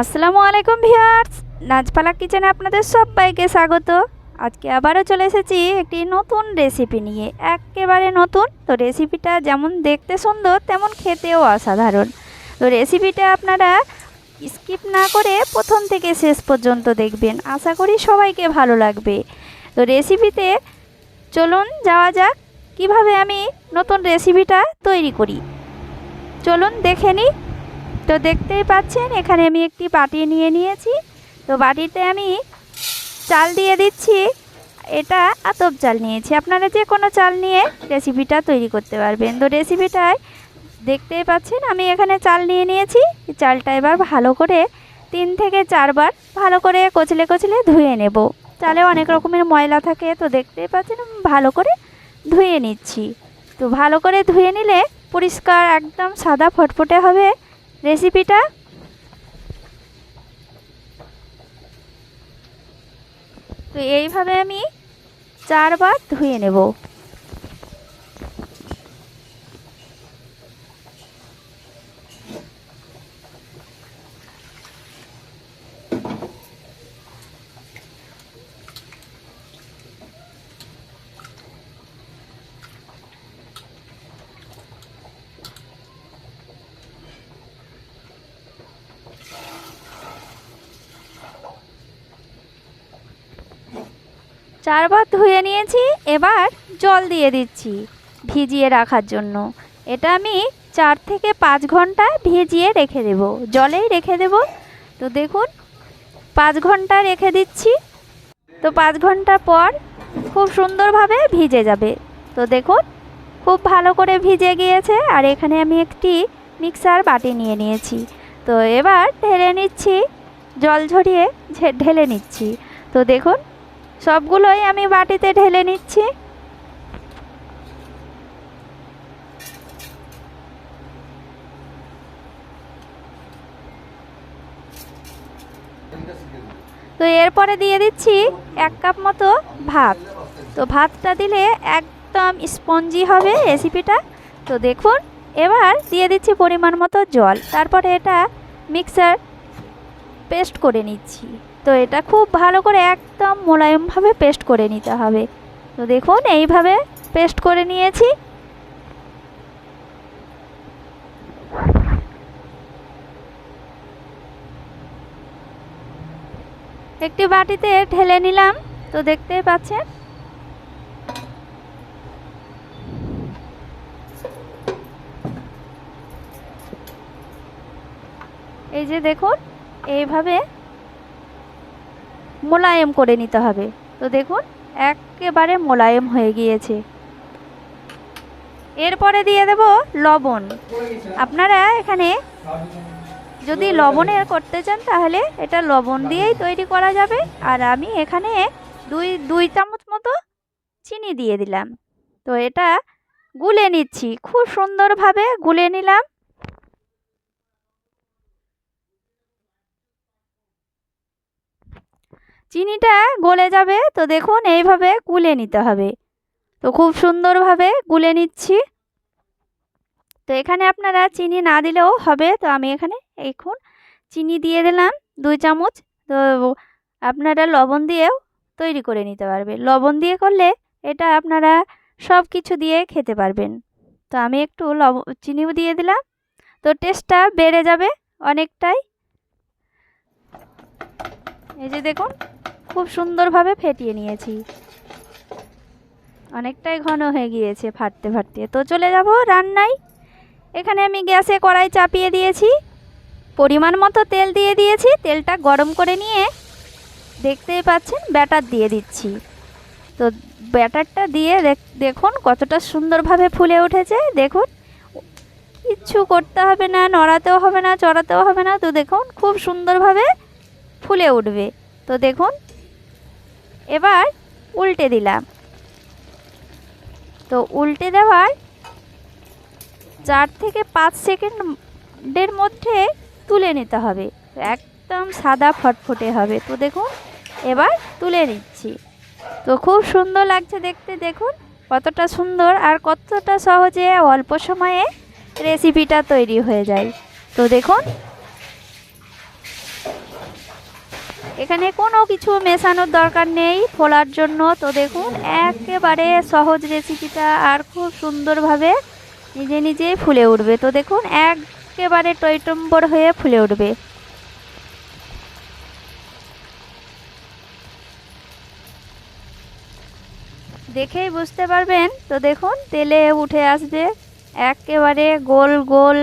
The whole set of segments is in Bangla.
আসসালামু আলাইকুম ভিউয়ার্স, নাজপালা কিচেনে আপনাদের সবাইকে স্বাগত। আজকে আবারও চলে এসেছি একটি নতুন রেসিপি নিয়ে, একেবারে নতুন। তো রেসিপিটা যেমন দেখতে সুন্দর তেমন খেতেও অসাধারণ। তো রেসিপিটা আপনারা স্কিপ না করে প্রথম থেকে শেষ পর্যন্ত দেখবেন, আশা করি সবাইকে ভালো লাগবে। তো রেসিপিতে চলুন যাওয়া যাক কিভাবে আমি নতুন রেসিপিটা তৈরি করি। চলুন দেখে নিই। তো দেখতেই পাচ্ছেন এখানে আমি একটি বাটি নিয়ে নিয়েছি। তো বাটিতে আমি চাল দিয়ে দিচ্ছি। এটা আতপ চাল নিয়েছি, আপনারা যে কোনো চাল নিয়ে রেসিপিটা তৈরি করতে পারবেন। তো রেসিপিটায় দেখতেই পাচ্ছেন আমি এখানে চাল নিয়ে নিয়েছি। চালটা এবার ভালো করে 3 থেকে 4 বার ভালো করে কচলে কচলে ধুয়ে নেব। চালে অনেক রকমের ময়লা থাকে, তো দেখতেই পাচ্ছেন আমি ভালো করে ধুয়ে নিচ্ছি। তো ভালো করে ধুয়ে নিলে পরিষ্কার একদম সাদা ফটফটে হবে রেসিপিটা। তো এইভাবে আমি 4 বার ধুয়ে নেব। চারবার ধুয়ে নিয়েছি, এবার জল দিয়ে দিচ্ছি ভিজিয়ে রাখার জন্য। এটা আমি 4 থেকে 5 ঘন্টা ভিজিয়ে রেখে দেব, জলেই রেখে দেব। তো দেখুন 5 ঘন্টা রেখে দিচ্ছি। তো 5 ঘন্টা পর খুব সুন্দরভাবে ভিজে যাবে। তো দেখুন খুব ভালো করে ভিজে গিয়েছে। আর এখানে আমি একটি মিক্সার বাটি নিয়ে নিয়েছি। তো এবার ঢেলে নিচ্ছি, জল ঝরিয়ে ঢেলে নিচ্ছি। তো দেখুন সবগুলোই আমি বাটিতে ঢেলে নিচ্ছি। তো এরপরে দিয়ে দিচ্ছি 1 কাপ মতো ভাত। তো ভাতটা দিলে একদম স্পঞ্জি হবে রেসিপিটা। তো দেখুন এবার দিয়ে দিচ্ছি পরিমাণ মতো জল। তারপরে এটা মিক্সার পেস্ট করে নিচ্ছি। তো এটা খুব ভালো করে একদম মোলায়েমভাবে পেস্ট করে নিতে হবে। তো দেখুন এইভাবে পেস্ট করে নিয়েছি। একটি বাটিতে ঢেলে নিলাম। তো দেখতেই পাচ্ছেন এই যে দেখুন এইভাবে মোলায়েম করে নিতে হবে। তো দেখুন একেবারে মোলায়েম হয়ে গিয়েছে। এরপরে দিয়ে দেব লবণ। আপনারা এখানে যদি লবণের করতে চান তাহলে এটা লবণ দিয়েই তৈরি করা যাবে। আর আমি এখানে দুই চামচ মতো চিনি দিয়ে দিলাম। তো এটা গুলে নিচ্ছি, খুব সুন্দরভাবে গুলে নিলাম। চিনিটা গলে যাবে। তো দেখুন এইভাবে গুলে নিতে হবে। তো খুব সুন্দরভাবে গুলে নিচ্ছি। তো এখানে আপনারা চিনি না দিলেও হবে। তো আমি এখানে এখন চিনি দিয়ে দিলাম 2 চামচ। তো আপনারা লবণ দিয়েও তৈরি করে নিতে পারবেন। লবণ দিয়ে করলে এটা আপনারা সব কিছু দিয়ে খেতে পারবেন। তো আমি একটু চিনিও দিয়ে দিলাম। তো টেস্টটা বেড়ে যাবে অনেকটাই। এই যে দেখুন খুব সুন্দরভাবে ফেটিয়ে নিয়েছি, অনেকটাই ঘন হয়ে গিয়েছে ফাটতে ফাটতে। তো চলে যাব রান্নায়। এখানে আমি গ্যাসে কড়াই চাপিয়ে দিয়েছি, পরিমাণ মতো তেল দিয়ে দিয়েছি। তেলটা গরম করে নিয়ে দেখতেই পাচ্ছেন ব্যাটার দিয়ে দিচ্ছি। তো ব্যাটারটা দিয়ে দেখুন কতটা সুন্দরভাবে ফুলে উঠেছে। দেখুন কিচ্ছু করতে হবে না, নড়াতেও হবে না, চড়াতেও হবে না। তো দেখুন খুব সুন্দরভাবে ফুলে উঠবে। তো দেখুন এবার উল্টে দিলাম। তো উল্টে দেওয়ার 4 থেকে 5 সেকেন্ডের মধ্যে তুলে নিতে হবে, একদম সাদা ফটফটে হবে। তো দেখুন এবার তুলে নিচ্ছি। তো খুব সুন্দর লাগছে দেখতে। দেখুন কতটা সুন্দর আর কতটা সহজে অল্প সময়ে রেসিপিটা তৈরি হয়ে যায়। তো দেখুন এখানে কোনো কিছু মেশানোর দরকার নেই ফোলার জন্য। তো দেখুন একেবারে সহজ রেসিপিটা আর খুব সুন্দরভাবে নিজে নিজেই ফুলে উঠবে। তো দেখুন একেবারে টইটম্বর হয়ে ফুলে উঠবে। দেখেই বুঝতে পারবেন। তো দেখুন তেলে উঠে আসবে একেবারে গোল গোল,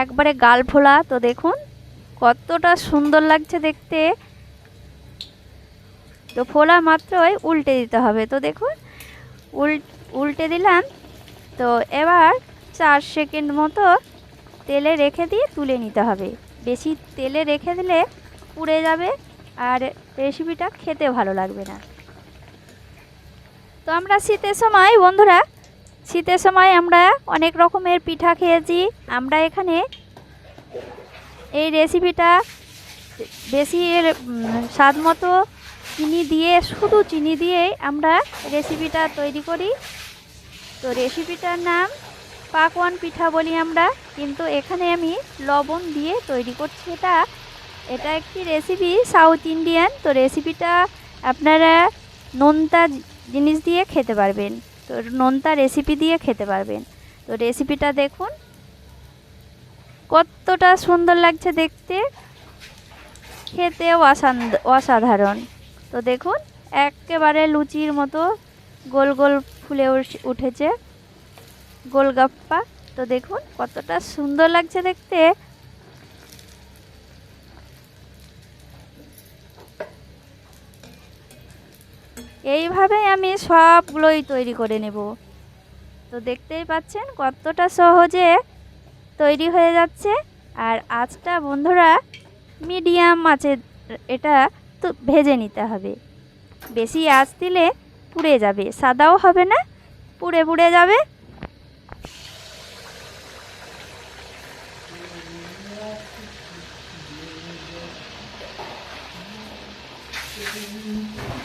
একবারে গাল ফোলা। তো দেখুন কতটা সুন্দর লাগছে দেখতে। তো ফোলা মাত্রই উল্টে দিতে হবে। তো দেখুন উল্টে দিলাম। তো এবার 4 সেকেন্ড মতো তেলে রেখে দিয়ে তুলে নিতে হবে। বেশি তেলে রেখে দিলে পুড়ে যাবে আর রেসিপিটা খেতে ভালো লাগবে না। তো আমরা শীতের সময় বন্ধুরা, শীতের সময় আমরা অনেক রকমের পিঠা খেয়েছি। আমরা এখানে এই রেসিপিটা বেশি স্বাদ মতো চিনি দিয়ে, শুধু চিনি দিয়েই আমরা রেসিপিটা তৈরি করি। তো রেসিপিটার নাম পাকওয়ান পিঠা বলি আমরা, কিন্তু এখানে আমি লবণ দিয়ে তৈরি করছি। এটা একটি রেসিপি সাউথ ইন্ডিয়ান। তো রেসিপিটা আপনারা নোনতা জিনিস দিয়ে খেতে পারবেন, তো নোনতা রেসিপি দিয়ে খেতে পারবেন। তো রেসিপিটা দেখুন কতটা সুন্দর লাগছে দেখতে, খেতেও অসাধারণ। তো দেখুন একেবারে লুচির মতো গোল গোল ফুলে উঠেছে, গোলগাপ্পা। তো দেখুন কতটা সুন্দর লাগছে দেখতে। এইভাবে আমি সবগুলোই তৈরি করে নেব। তো দেখতেই পাচ্ছেন কতটা সহজে তৈরি হয়ে যাচ্ছে। আর আঁচটা বন্ধুরা মিডিয়াম আঁচে এটা তো ভেজে নিতে হবে। বেশি আঁচ দিলে পুড়ে যাবে, সাদাও হবে না, পুড়ে পুড়ে যাবে।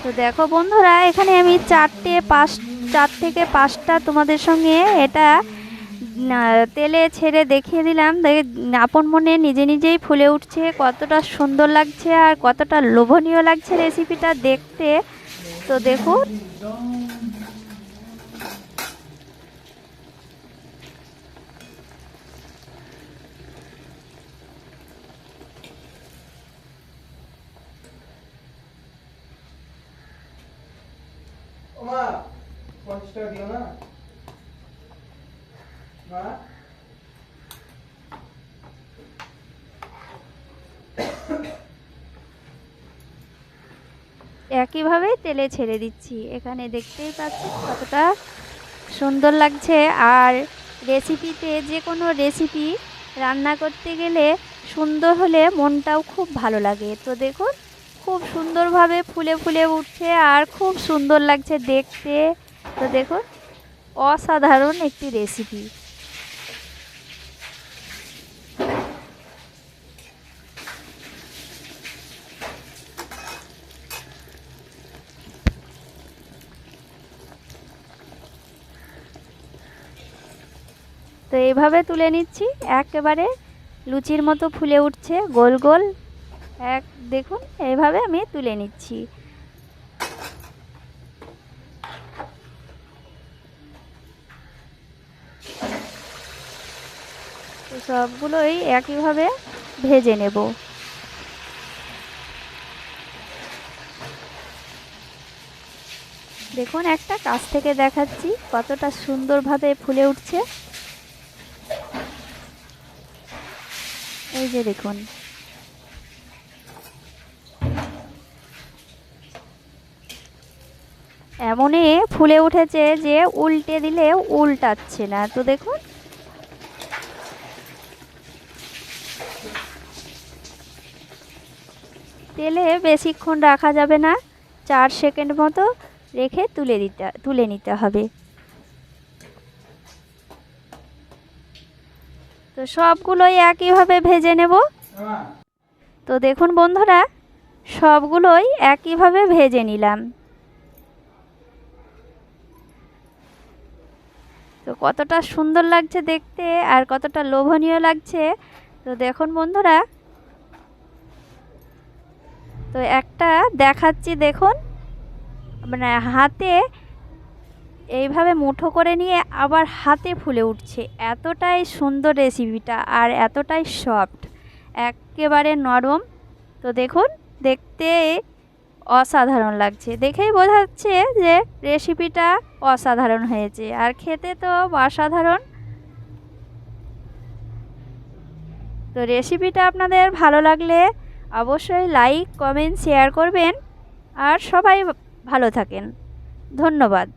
তো দেখো বন্ধুরা, এখানে আমি 4 থেকে 5টা তোমাদের সঙ্গে এটা তেলে ছেড়ে দেখিয়ে দিলাম। আপন মনে নিজে নিজেই ফুলে উঠছে, কতটা সুন্দর লাগছে আর কতটা লোভনীয় লাগছে রেসিপিটা দেখতে। তো দেখুন মা 50 টাকা দিও না মা। একইভাবে তেলে ছেড়ে দিচ্ছি। এখানে দেখতেই পাচ্ছেন কতটা সুন্দর লাগছে। আর রেসিপিতে যে কোনো রেসিপি রান্না করতে গেলে সুন্দর হলে মনটাও খুব ভালো লাগে। তো দেখুন খুব সুন্দরভাবে ফুলে ফুলে উঠছে আর খুব সুন্দর লাগছে দেখতে। তো দেখুন অসাধারণ একটি রেসিপি। তো এইভাবে তুলে নিচ্ছি, একেবারে লুচির মতো ফুলে উঠছে গোল গোল। দেখুন এইভাবে আমি তুলে নিচ্ছি। তো সবগুলোই একইভাবে ভেজে নেব। দেখুন একটা কাছ থেকে দেখাচ্ছি কতটা সুন্দরভাবে ফুলে উঠছে। এই যে দেখুন, এমনই ফুলে উঠেছে যে উল্টে দিলে উল্টাচ্ছে না। তো দেখুন তেলে বেশিক্ষণ রাখা যাবে না, 4 সেকেন্ড মতো রেখে তুলে নিতে হবে। তো সবগুলোই একইভাবে ভেজে নেব। তো দেখুন বন্ধুরা, সবগুলোই একইভাবে ভেজে নিলাম। তো কতটা সুন্দর লাগছে দেখতে আর কতটা লোভনীয় লাগছে। তো দেখুন বন্ধুরা, তো একটা দেখাচ্ছি দেখুন, মানে হাতে এইভাবে মুঠো করে নিয়ে আবার হাতে ফুলে উঠছে। এতটাই সুন্দর রেসিপিটা আর এতটাই সফট, একেবারে নরম। তো দেখুন, দেখতে অসাধারণ লাগছে, দেখেই বোঝা যাচ্ছে যে রেসিপিটা অসাধারণ হয়েছে আর খেতে তো অসাধারণ। তো রেসিপিটা আপনাদের ভালো লাগলে অবশ্যই লাইক কমেন্ট শেয়ার করবেন আর সবাই ভালো থাকেন। ধন্যবাদ।